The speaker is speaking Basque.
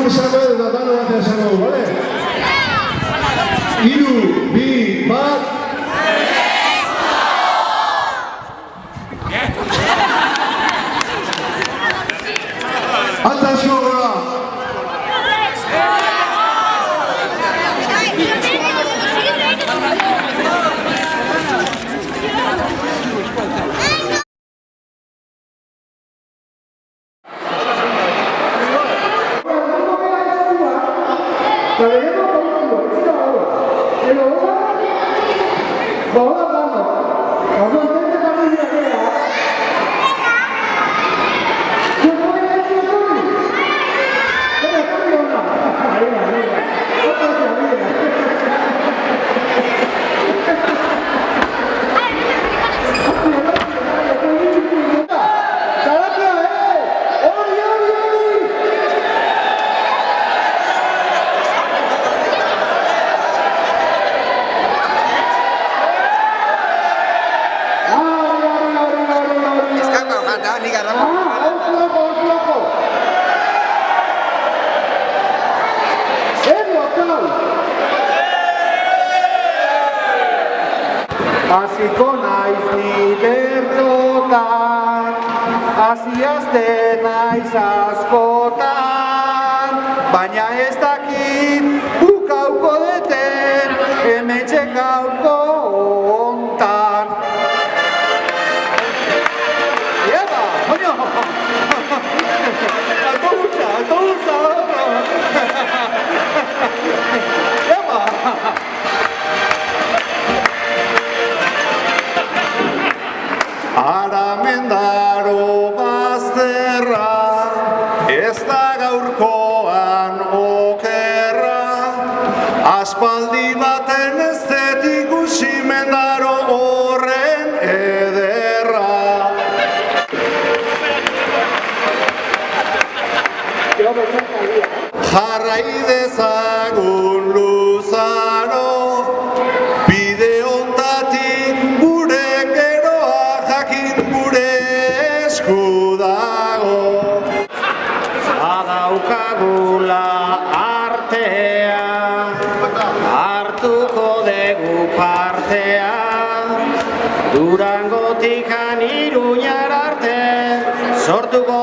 esango eta dano bat esango, bale? 3, 2, 1... Alta eskogora! Hasiko naiz bidertotan, hasi hasten naiz askotan, baina ez dakit bukauko deten, hementxe gaurko hontan. Eba, oino! Autobusa! Eba! Aramendaro bazterra, ez da gaurkoan okerra, aspaldi baten ez dut ikusi Mendaro horren ederra. Jarrai dezagun luzaro, bide hontatik gure geroa jakin gure esku dago. Badaukagula artea, hartuko dugu partea, Durangotik Iruñara arte, sortuko